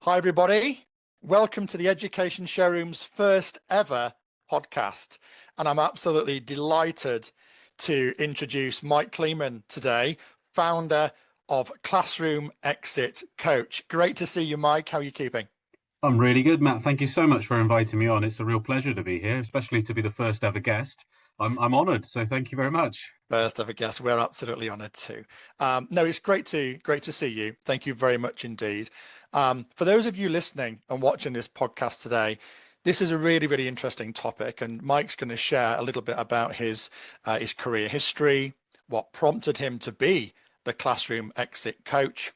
Hi, everybody. Welcome to the Education Showroom's first ever podcast. And I'm absolutely delighted to introduce Mike Leaman today, founder of Classroom Exit Coach. Great to see you, Mike. How are you keeping? I'm really good, Matt. Thank you so much for inviting me on. It's a real pleasure to be here, especially to be the first ever guest. I'm honoured, so thank you very much. First ever guest. We're absolutely honored too. No, it's great to see you. Thank you very much indeed. For those of you listening and watching this podcast today, this is a really interesting topic, and Mike's going to share a little bit about his career history, what prompted him to be the classroom exit coach,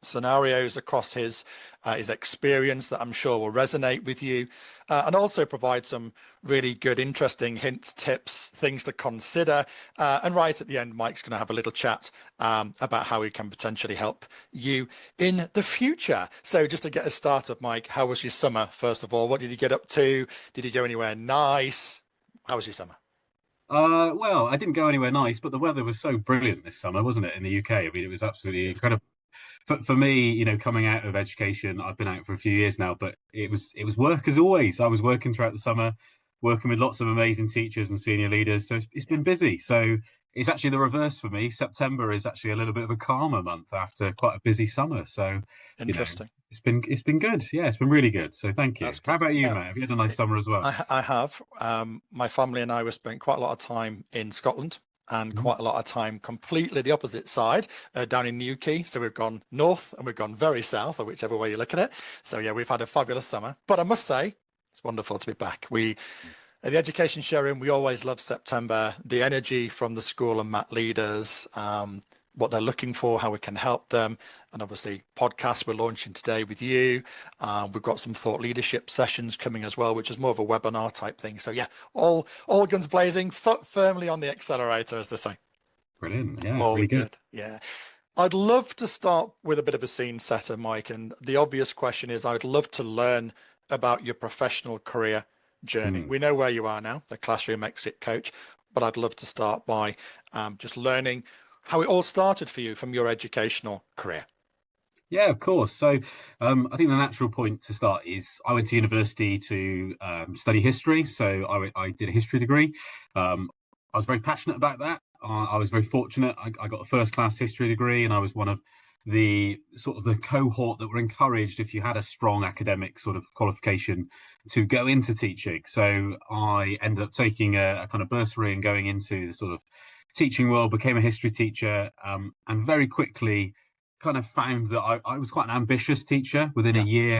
scenarios across his experience that I'm sure will resonate with you, and also provide some really good, interesting hints, tips, things to consider. And right at the end, Mike's going to have a little chat about how he can potentially help you in the future. So just to get us started, Mike, how was your summer? First of all, what did you get up to? Did you go anywhere nice? How was your summer? Well, I didn't go anywhere nice, but the weather was so brilliant this summer, wasn't it, in the UK? I mean, it was absolutely incredible. For me, coming out of education, I've been out for a few years now, but it was work as always. I was working throughout the summer, working with lots of amazing teachers and senior leaders. So it's been busy. So it's actually the reverse for me. September is actually a little bit of a calmer month after quite a busy summer. So, Interesting. it's been good. Yeah, it's been really good. So thank you. That's How good. about you, Yeah. mate? Have you had a nice summer as well? I have. My family and I were spent quite a lot of time in Scotland and Mhm. quite a lot of time completely the opposite side down in Newquay. So we've gone north and we've gone very south, or whichever way you look at it. So yeah, we've had a fabulous summer. But I must say, it's wonderful to be back. We at the Education Showroom, we always love September, the energy from the school and mat leaders, what they're looking for, how we can help them. And obviously, podcasts we're launching today with you. We've got some thought leadership sessions coming as well, which is more of a webinar type thing. So yeah, all guns blazing, foot firmly on the accelerator, as they say. Brilliant. Yeah, All really good. good. Yeah. I'd love to start with a bit of a scene setter, Mike. And the obvious question is, I'd love to learn about your professional career journey. Mm. We know where you are now, the classroom exit coach, but I'd love to start by just learning how it all started for you from your educational career. Yeah, of course. So I think the natural point to start is I went to university to study history. So I did a history degree. I was very passionate about that. I was very fortunate. I got a first class history degree, and I was one of the sort of the cohort that were encouraged, if you had a strong academic sort of qualification, to go into teaching. So I ended up taking a kind of bursary and going into the sort of teaching world, became a history teacher, and very quickly kind of found that I was quite an ambitious teacher. Within a Yeah. year,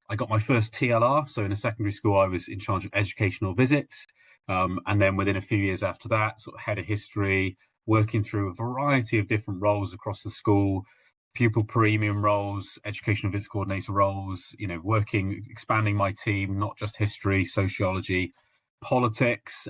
I got my first TLR. So in a secondary school, I was in charge of educational visits. And then within a few years after that, sort of head of history, working through a variety of different roles across the school, pupil premium roles, educational visits coordinator roles, working, expanding my team, not just history, sociology, politics.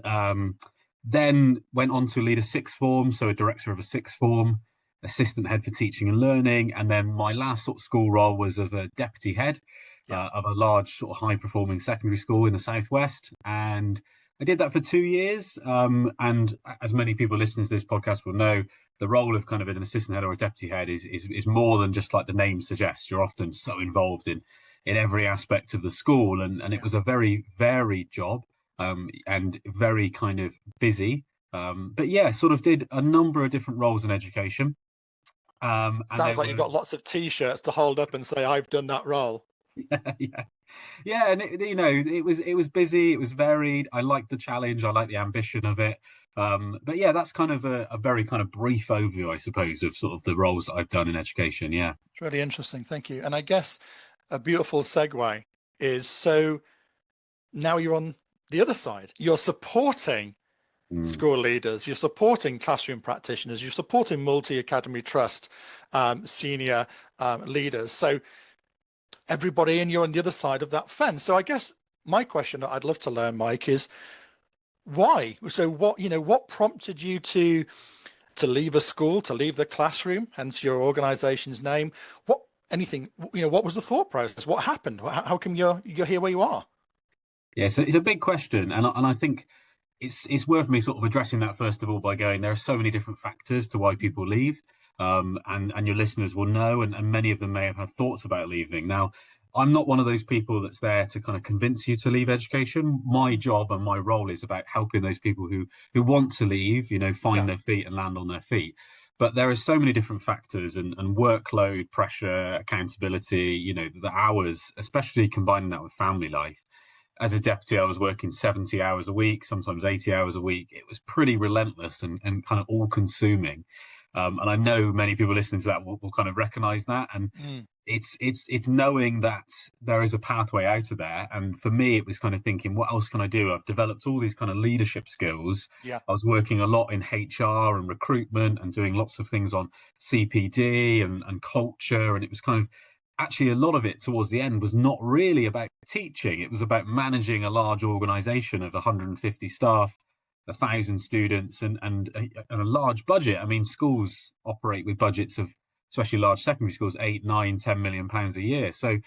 Then went on to lead a sixth form, so a director of a sixth form, assistant head for teaching and learning. And then my last sort of school role was of a deputy head Yeah. of a large sort of high performing secondary school in the Southwest. And I did that for 2 years. And as many people listening to this podcast will know, the role of kind of an assistant head or a deputy head is more than just like the name suggests. You're often so involved in every aspect of the school. And it Yeah. was a very varied job, and very kind of busy. But yeah, sort of did a number of different roles in education. And Sounds there like you've were, got lots of t-shirts to hold up and say, I've done that role. yeah, yeah, and it was busy, it was varied. I liked the challenge, I liked the ambition of it. But yeah, that's kind of a very kind of brief overview, I suppose, of sort of the roles that I've done in education. Yeah. It's really interesting. Thank you. And I guess a beautiful segue is, so now you're on the other side. You're supporting Mm. school leaders, you're supporting classroom practitioners, you're supporting multi-academy trust senior leaders. So everybody, and you're on the other side of that fence. So I guess my question that I'd love to learn, Mike, is why? So what prompted you to leave a school, to leave the classroom, hence your organization's name? What was the thought process? What happened? How come you're here where you are? Yeah, so it's a big question, and I think it's worth me sort of addressing that first of all by going, there are so many different factors to why people leave. and your listeners will know, and many of them may have had thoughts about leaving. Now, I'm not one of those people that's there to kind of convince you to leave education. My Mm. job and my role is about helping those people who want to leave, find Yeah. their feet and land on their feet. But there are so many different factors, and workload, pressure, accountability, the hours, especially combining that with family life. As a deputy, I was working 70 hours a week, sometimes 80 hours a week. It was pretty relentless and kind of all consuming. And I know many people listening to that will kind of recognize that. And Mm. it's knowing that there is a pathway out of there. And for me, it was kind of thinking, what else can I do? I've developed all these kind of leadership skills. Yeah. I was working a lot in HR and recruitment and doing lots of things on CPD and culture. And it was kind of actually a lot of it towards the end was not really about teaching. It was about managing a large organization of 150 staff, 1,000 students, and a large budget. I mean, schools operate with budgets of, especially large secondary schools, 8, 9, 10 million pounds a year. So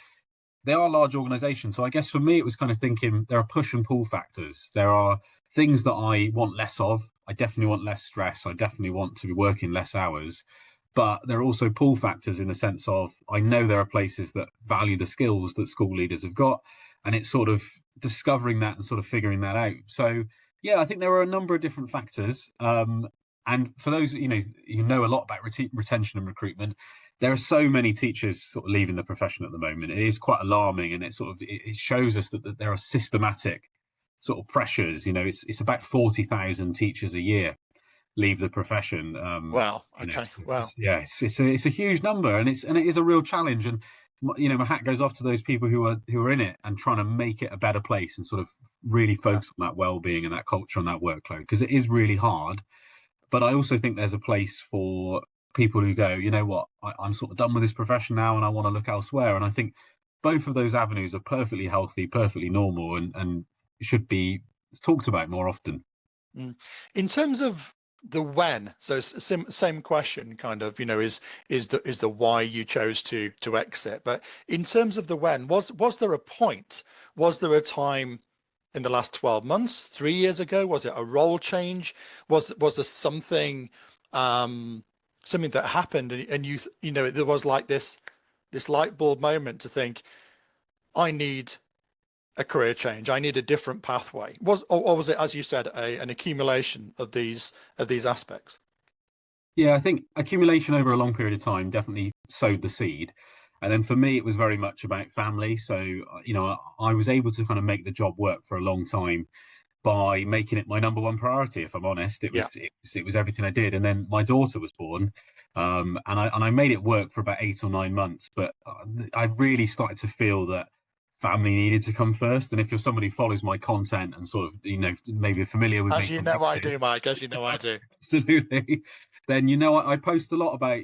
they are large organizations. So I guess for me, it was kind of thinking there are push and pull factors. There are things that I want less of. I definitely want less stress. I definitely want to be working less hours. But there are also pull factors in the sense of I know there are places that value the skills that school leaders have got. And it's sort of discovering that and sort of figuring that out. So, yeah, I think there are a number of different factors. And for those, you know a lot about retention and recruitment, there are so many teachers sort of leaving the profession at the moment. It is quite alarming, and it shows us that there are systematic sort of pressures. It's about 40,000 teachers a year leave the profession. Wow. Okay. Wow. It's a huge number, and it is a real challenge. And my hat goes off to those people who are in it and trying to make it a better place and sort of really Yeah. focus on that well-being and that culture and that workload, because it is really hard. But I also think there's a place for people who go, you know what, I'm sort of done with this profession now and I want to look elsewhere. And I think both of those avenues are perfectly healthy, perfectly normal, and should be talked about more often. Mm. In terms of the when, so same question, kind of, is the why you chose to exit. But in terms of the when, was there a point? Was there a time in the last 12 months, 3 years ago? Was it a role change? Was there something that happened, and there was like this light bulb moment to think, I need a career change. I need a different pathway. Or was it, as you said, an accumulation of these aspects? Yeah, I think accumulation over a long period of time definitely sowed the seed. And then for me, it was very much about family. So, I was able to kind of make the job work for a long time by making it my number one priority. If I'm honest, it was Yeah. it was everything I did. And then my daughter was born, and I made it work for about 8 or 9 months. But I really started to feel that family needed to come first. And if you're somebody who follows my content and sort of maybe familiar with me As you from know I LinkedIn, do, Mike. As you know I do. absolutely. Then I post a lot about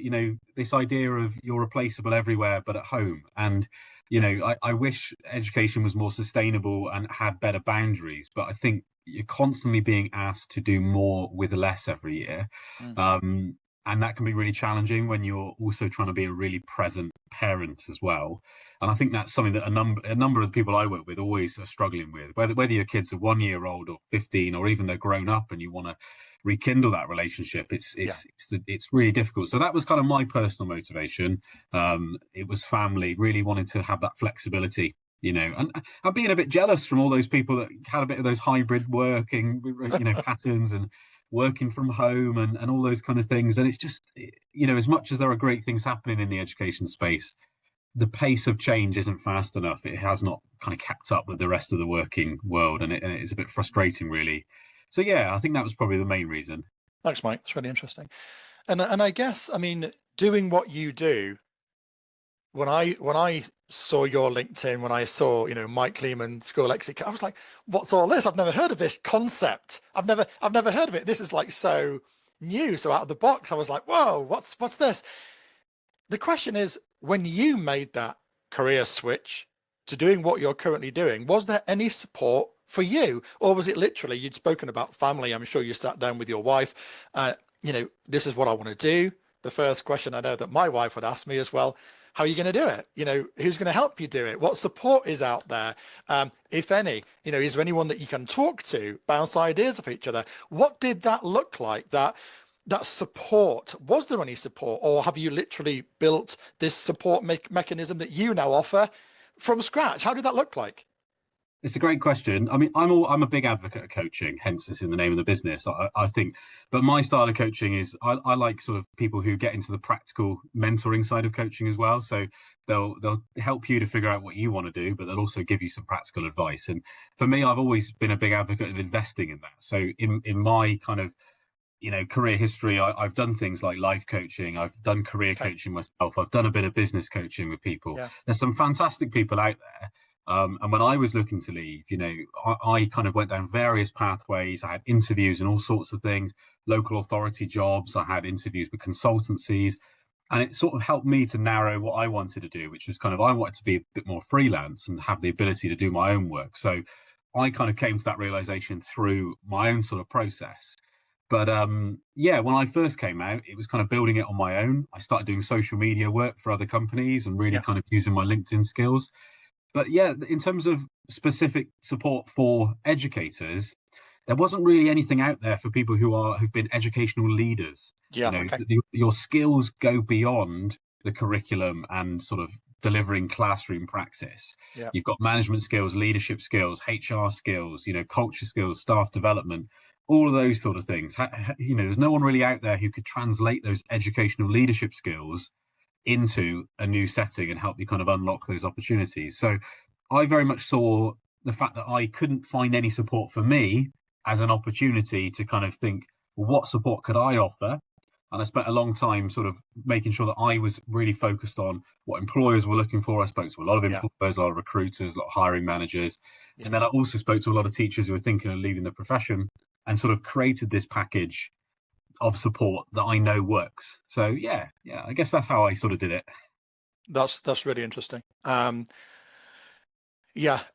this idea of you're replaceable everywhere but at home, and Yeah. I wish education was more sustainable and had better boundaries. But I think you're constantly being asked to do more with less every year, Mm. um, and that can be really challenging when you're also trying to be a really present parent as well. And I think that's something that a number of the people I work with always are struggling with. Whether your kids are 1 year old or 15, or even they're grown up, and you want to rekindle that relationship, Yeah. it's really difficult. So that was kind of my personal motivation. It was family, really wanting to have that flexibility, and I'm being a bit jealous from all those people that had a bit of those hybrid working, patterns, and working from home, and all those kind of things. And it's just, as much as there are great things happening in the education space, the pace of change isn't fast enough. It has not kind of kept up with the rest of the working world, and it's a bit frustrating, really. So yeah, I think that was probably the main reason. Thanks, Mike. It's really interesting. And I guess, I mean, doing what you do, when I saw your LinkedIn, when I saw, Mike Leaman School Exit, I was like, what's all this? I've never heard of this concept. I've never heard of it. This is like so new, so out of the box. I was like, whoa, what's this? The question is, when you made that career switch to doing what you're currently doing, was there any support for you? Or was it literally, you'd spoken about family? I'm sure you sat down with your wife. This is what I want to do. The first question I know that my wife would ask me as well, how are you going to do it? Who's going to help you do it? What support is out there? If any, is there anyone that you can talk to, bounce ideas off each other? What did that look like? that support, was there any support, or have you literally built this support mechanism that you now offer from scratch? How did that look like? It's a great question. I mean, I'm a big advocate of coaching, hence it's in the name of the business. I think, but my style of coaching is I like sort of people who get into the practical mentoring side of coaching as well. So they'll help you to figure out what you want to do, but they'll also give you some practical advice. And for me, I've always been a big advocate of investing in that. So in my kind of career history, I've done things like life coaching. I've done career Okay. coaching myself. I've done a bit of business coaching with people. Yeah. There's some fantastic people out there. And when I was looking to leave, I kind of went down various pathways. I had interviews and all sorts of things, local authority jobs. I had interviews with consultancies, and it sort of helped me to narrow what I wanted to do, which was kind of I wanted to be a bit more freelance and have the ability to do my own work. So I kind of came to that realization through my own sort of process. But yeah, when I first came out, it was kind of building it on my own. I started doing social media work for other companies and really Yeah. kind of using my LinkedIn skills. But yeah, in terms of specific support for educators, there wasn't really anything out there for people who've been educational leaders. Yeah. Okay. Your skills go beyond the curriculum and sort of delivering classroom practice. Yeah. You've got management skills, leadership skills, HR skills, culture skills, staff development, all of those sort of things. There's no one really out there who could translate those educational leadership skills into a new setting and help you kind of unlock those opportunities. So I very much saw the fact that I couldn't find any support for me as an opportunity to kind of think, well, what support could I offer? And I spent a long time sort of making sure that I was really focused on what employers were looking for. I spoke to a lot of Yeah. employers, a lot of recruiters, a lot of hiring managers. Yeah. And then I also spoke to a lot of teachers who were thinking of leaving the profession and sort of created this package of support that I know works. So yeah, I guess that's how I sort of did it. That's really interesting. Yeah,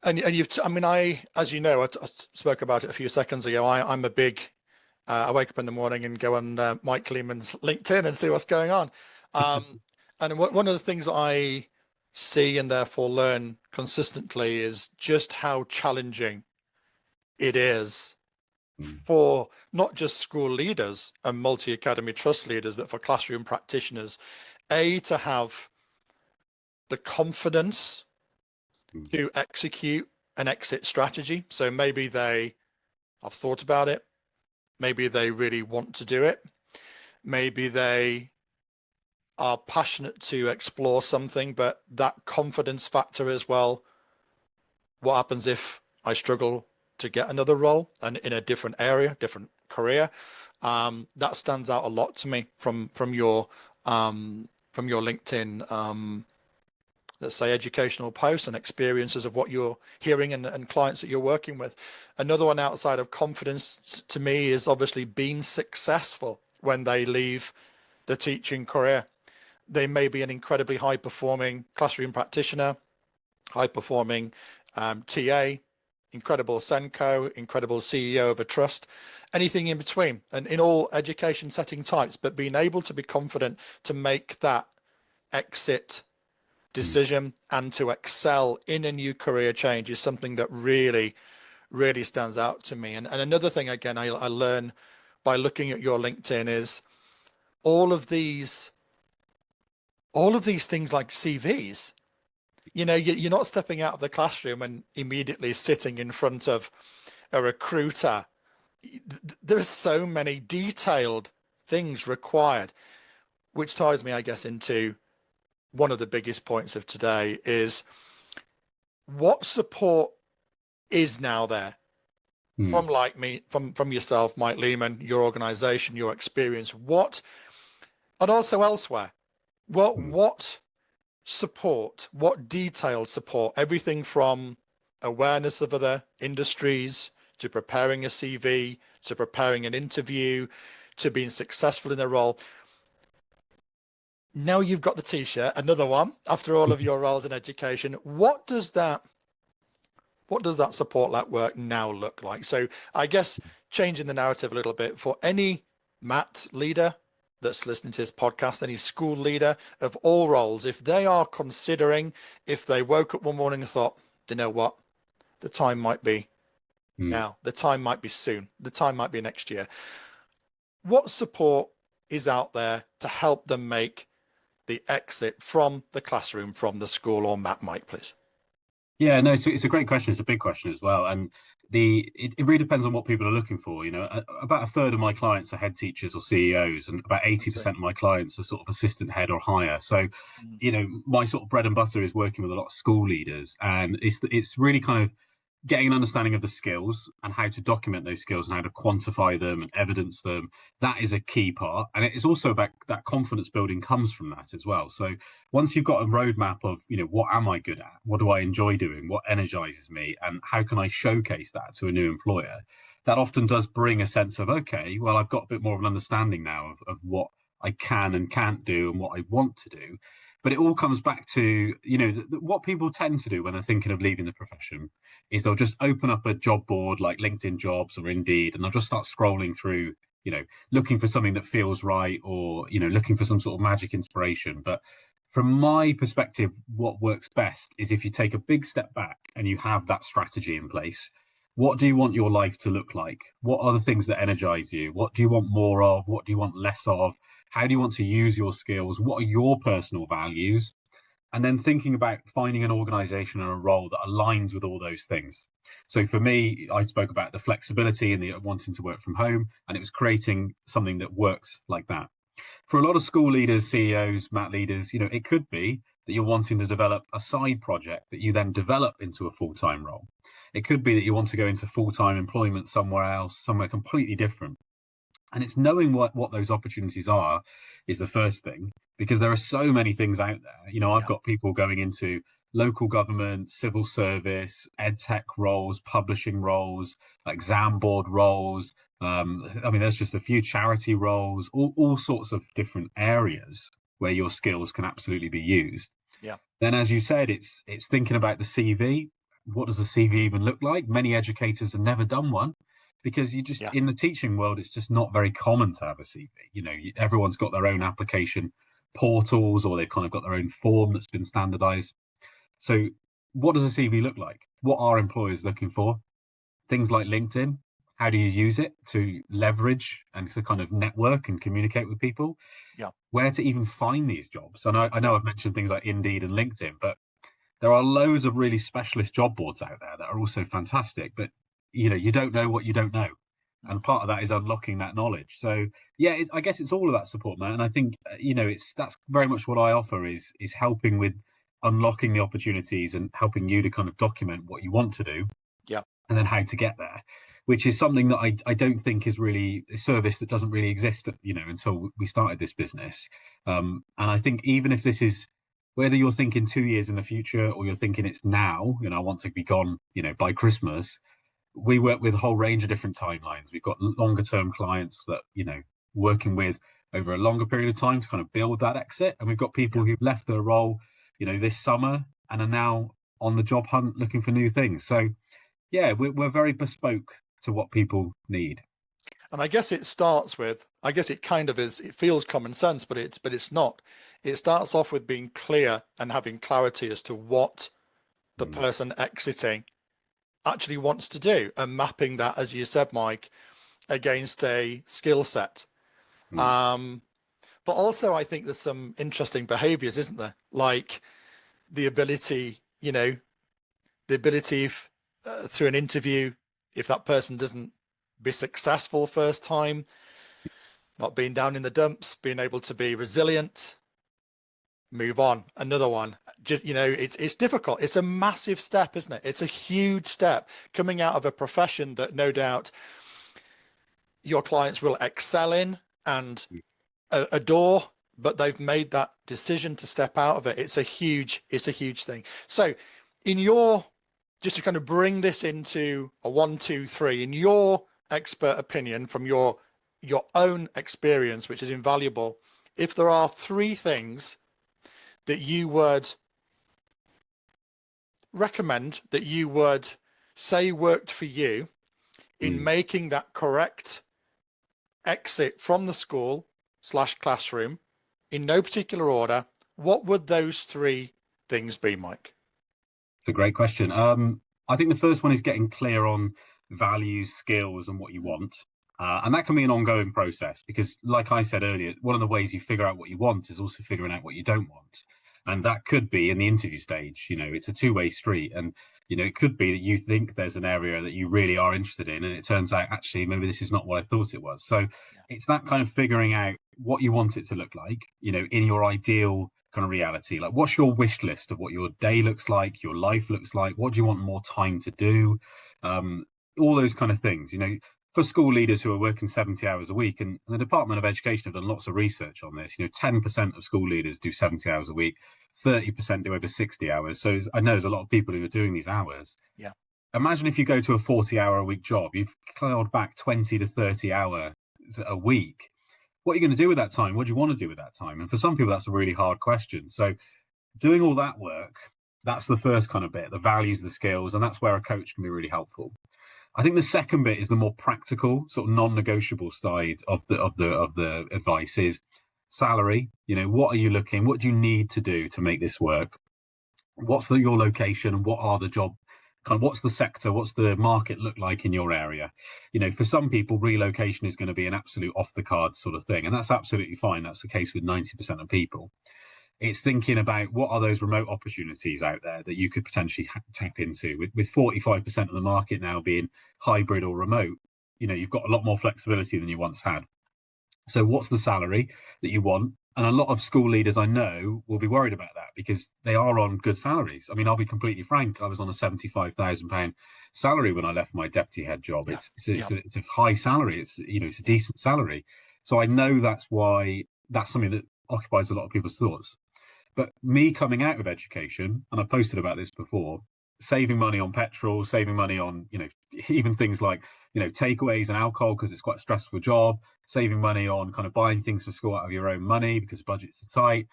and I mean, as you know, I spoke about it a few seconds ago. I'm a big, I wake up in the morning and go on Mike Leaman's LinkedIn and see what's going on. And one of the things that I see and therefore learn consistently is just how challenging it is Mm, for not just school leaders and multi-academy trust leaders, but for classroom practitioners, to have the confidence mm, to execute an exit strategy. So maybe they have thought about it. Maybe they really want to do it. Maybe they are passionate to explore something, but that confidence factor as well. What happens if I struggle to get another role and in a different area, different career? That stands out a lot to me from your LinkedIn let's say educational posts and experiences of what you're hearing and clients that you're working with. Another one outside of confidence to me is obviously being successful when they leave the teaching career. They may be an incredibly high performing classroom practitioner, high performing TA, incredible Senko, incredible CEO of a trust, anything in between, and in all education setting types, but being able to be confident to make that exit mm, decision and to excel in a new career change is something that really, really stands out to me. And another thing, again, I learn by looking at your LinkedIn is all of these, all of these things like CVs. You're not stepping out of the classroom and immediately sitting in front of a recruiter. There's so many detailed things required, which ties me, I guess, into one of the biggest points of today is what support is now there mm, from like me, from yourself, Mike Leaman, your organization, your experience, and also elsewhere. mm, What support, what detailed support, everything from awareness of other industries to preparing a CV, to preparing an interview, to being successful in a role. Now you've got the t-shirt, another one after all of your roles in education. What does that support network now look like? So I guess changing the narrative a little bit for any MAT leader that's listening to this podcast, any school leader of all roles, if they are considering, if they woke up one morning and thought, you know what, the time might be mm. now, the time might be soon, the time might be next year. What support is out there to help them make the exit from the classroom, from the school or map, Mike, please? Yeah, no, it's a great question. It's a big question as well, and it really depends on what people are looking for. You know, about a third of my clients are head teachers or CEOs, and about I see. 80% of my clients are sort of assistant head or higher. So, Mm. you know, my sort of bread and butter is working with a lot of school leaders, and it's really kind of getting an understanding of the skills and how to document those skills and how to quantify them and evidence them. That is a key part, and it's also about that confidence building comes from that as well. So once you've got a roadmap of, you know, what am I good at, what do I enjoy doing, what energizes me, and how can I showcase that to a new employer, that often does bring a sense of, okay, well, I've got a bit more of an understanding now of what I can and can't do and what I want to do. But it all comes back to, you know, what people tend to do when they're thinking of leaving the profession is they'll just open up a job board like LinkedIn Jobs or Indeed, and they'll just start scrolling through, you know, looking for something that feels right, or, you know, looking for some sort of magic inspiration. But from my perspective, what works best is if you take a big step back and you have that strategy in place. What do you want your life to look like? What are the things that energize you? What do you want more of? What do you want less of? How do you want to use your skills? What are your personal values? And then thinking about finding an organization and a role that aligns with all those things. So for me, I spoke about the flexibility and the wanting to work from home, and it was creating something that works like that. For a lot of school leaders, CEOs, mat leaders, you know, it could be that you're wanting to develop a side project that you then develop into a full-time role. It could be that you want to go into full-time employment somewhere else, somewhere completely different. And it's knowing what those opportunities are is the first thing, because there are so many things out there. You know, I've Yeah, got people going into local government, civil service, ed tech roles, publishing roles, exam board roles. I mean, there's just a few charity roles, all sorts of different areas where your skills can absolutely be used. yeah, Then, as you said, it's thinking about the CV. What does the CV even look like? Many educators have never done one because you just yeah. in the teaching world, it's just not very common to have a CV. You know, everyone's got their own application portals, or they've kind of got their own form that's been standardized. So, what does a CV look like? What are employers looking for? Things like LinkedIn. How do you use it to leverage and to kind of network and communicate with people? Yeah, Where to even find these jobs? I yeah, know I've mentioned things like Indeed and LinkedIn, but there are loads of really specialist job boards out there that are also fantastic, but you know, you don't know what you don't know. And mm, part of that is unlocking that knowledge. So yeah, I guess it's all of that support, man. And I think you know, it's that's very much what I offer is helping with unlocking the opportunities and helping you to kind of document what you want to do yeah. and then how to get there, which is something that I don't think is really a service that doesn't really exist, you know, until we started this business. And I think even if this is whether you're thinking 2 years in the future or you're thinking it's now, you know, I want to be gone, you know, by Christmas, we work with a whole range of different timelines. We've got longer term clients that, you know, working with over a longer period of time to kind of build that exit. And we've got people Yeah. who've left their role, you know, this summer and are now on the job hunt looking for new things. So yeah, we're very bespoke to what people need. And I guess it starts with, I guess it kind of is, it feels common sense, but it's not. It starts off with being clear and having clarity as to what the Mm, person exiting actually wants to do and mapping that, as you said, Mike, against a skill set. mm, Um, but also I think there's some interesting behaviors, isn't there? Like the ability, the ability if, through an interview, if that person doesn't be successful first time, not being down in the dumps, being able to be resilient, move on, another one. Just, it's difficult. It's a massive step, isn't it? It's a huge step coming out of a profession that no doubt your clients will excel in and adore, but they've made that decision to step out of it. It's a huge thing. So in your, just to kind of bring this into a one, two, three, in your expert opinion from your own experience, which is invaluable, if there are three things that you would recommend, that you would say worked for you in mm. making that correct exit from the school slash classroom in no particular order, what would those three things be, Mike? It's a great question. I think the first one is getting clear on values, skills, and what you Mm, want. And that can be an ongoing process because, like I said earlier, one of the ways you figure out what you want is also figuring out what you don't want. Yeah. And that could be in the interview stage. It's a two-way street. And, it could be that you think there's an area that you really are interested in. And it turns out, actually, maybe this is not what I thought it was. So Yeah. it's that kind of figuring out what you want it to look like, in your ideal kind of reality. Like, what's your wish list of what your day looks like, your life looks like? What do you want more time to do? All those kind of things, for school leaders who are working 70 hours a week, and the Department of Education have done lots of research on this. 10% of school leaders do 70 hours a week, 30% do over 60 hours. So I know there's a lot of people who are doing these hours. Yeah. Imagine if you go to a 40-hour-a-week job, you've clawed back 20 to 30 hours a week. What are you going to do with that time? What do you want to do with that time? And for some people, that's a really hard question. So doing all that work, that's the first kind of bit, the values, the skills, and that's where a coach can be really helpful. I think the second bit is the more practical, sort of non-negotiable side of the advice is salary. What are you looking? What do you need to do to make this work? What's your location? What are the job? What's the sector? What's the market look like in your area? For some people, relocation is going to be an absolute off the cards sort of thing, and that's absolutely fine. That's the case with 90% of people. It's thinking about what are those remote opportunities out there that you could potentially tap into. With 45% of the market now being hybrid or remote, you've got a lot more flexibility than you once had. So what's the salary that you want? And a lot of school leaders I know will be worried about that because they are on good salaries. I mean, I'll be completely frank. I was on a £75,000 salary when I left my deputy head job. Yeah. It's a high salary. It's a decent salary. So I know that's why that's something that occupies a lot of people's thoughts. But me coming out of education, and I've posted about this before, saving money on petrol, saving money on, even things like, takeaways and alcohol because it's quite a stressful job, saving money on kind of buying things for school out of your own money because budgets are tight,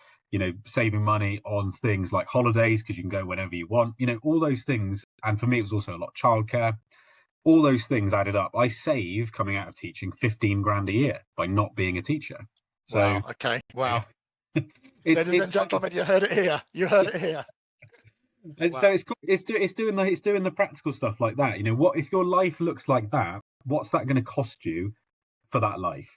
saving money on things like holidays because you can go whenever you want, all those things. And for me, it was also a lot of childcare. All those things added up. I saved coming out of teaching 15 grand a year by not being a teacher. So, wow. Okay. Wow. Ladies and gentlemen, you heard it here. You heard it here. And Wow. so it's doing the practical stuff like that. What if your life looks like that? What's that going to cost you for that life?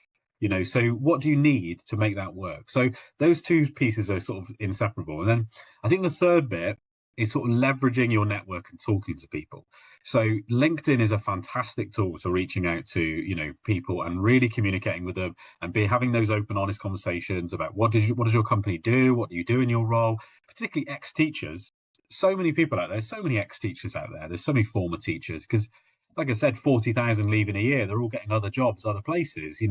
So what do you need to make that work? So those two pieces are sort of inseparable. And then I think the third bit is sort of leveraging your network and talking to people. So LinkedIn is a fantastic tool to reaching out to, people and really communicating with them and having those open, honest conversations about what does your company do? What do you do in your role? Particularly ex-teachers. So many people out there, so many ex-teachers out there. There's so many former teachers because, like I said, 40,000 leaving a year. They're all getting other jobs, other places.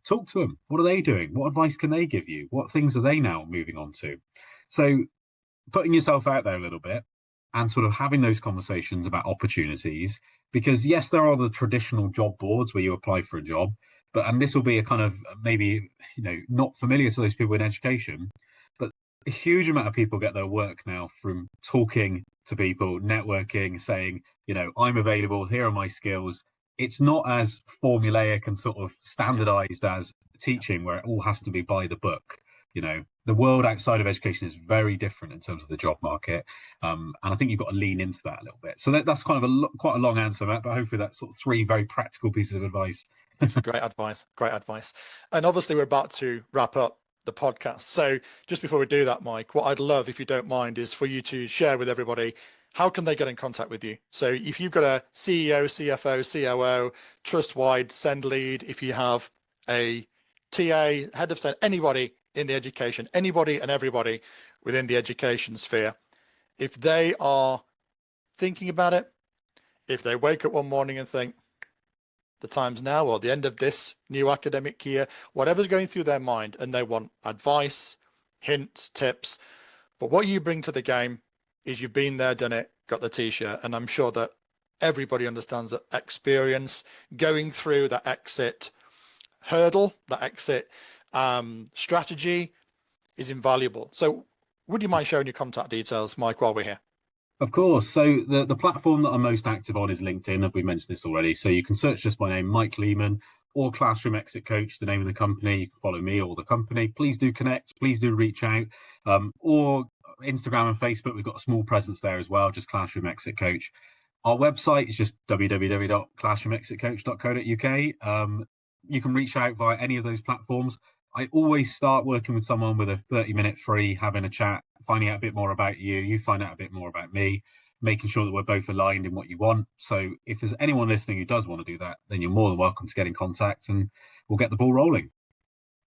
Talk to them. What are they doing? What advice can they give you? What things are they now moving on to? So putting yourself out there a little bit and sort of having those conversations about opportunities, because yes, there are the traditional job boards where you apply for a job, and this will be a kind of maybe, not familiar to those people in education, but a huge amount of people get their work now from talking to people, networking, saying, I'm available, here are my skills. It's not as formulaic and sort of standardized as teaching where it all has to be by the book. The world outside of education is very different in terms of the job market, and I think you've got to lean into that a little bit. So that's kind of quite a long answer, Matt, but hopefully that's sort of three very practical pieces of advice. It's great advice. Great advice. And obviously, we're about to wrap up the podcast. So just before we do that, Mike, what I'd love, if you don't mind, is for you to share with everybody how can they get in contact with you. So if you've got a CEO, CFO, COO, trust-wide, send lead, if you have a TA, head of send, anybody in the education, anybody and everybody within the education sphere, if they are thinking about it, if they wake up one morning and think, the time's now, or the end of this new academic year, whatever's going through their mind, and they want advice, hints, tips. But what you bring to the game is you've been there, done it, got the t-shirt. And I'm sure that everybody understands that experience going through that exit hurdle, that exit strategy is invaluable. So would you mind sharing your contact details, Mike, while we're here? Of course. So the platform that I'm most active on is LinkedIn. We mentioned this already. So you can search just my name, Mike Leaman, or Classroom Exit Coach, the name of the company. You can follow me or the company. Please do connect. Please do reach out. Or Instagram and Facebook, we've got a small presence there as well, just Classroom Exit Coach. Our website is just www.classroomexitcoach.co.uk. You can reach out via any of those platforms. I always start working with someone with a 30-minute free, having a chat, finding out a bit more about you. You find out a bit more about me, making sure that we're both aligned in what you want. So if there's anyone listening who does want to do that, then you're more than welcome to get in contact and we'll get the ball rolling.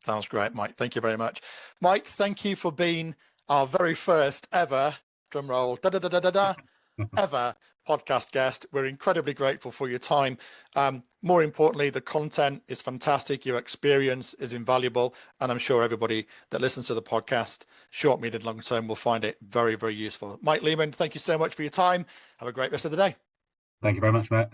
Sounds great, Mike. Thank you very much. Mike, thank you for being our very first ever, drum roll, da da da da da da, ever podcast guest. We're incredibly grateful for your time. More importantly, the content is fantastic. Your experience is invaluable. And I'm sure everybody that listens to the podcast, short, medium, long term, will find it very, very useful. Mike Leaman, thank you so much for your time. Have a great rest of the day. Thank you very much, Matt.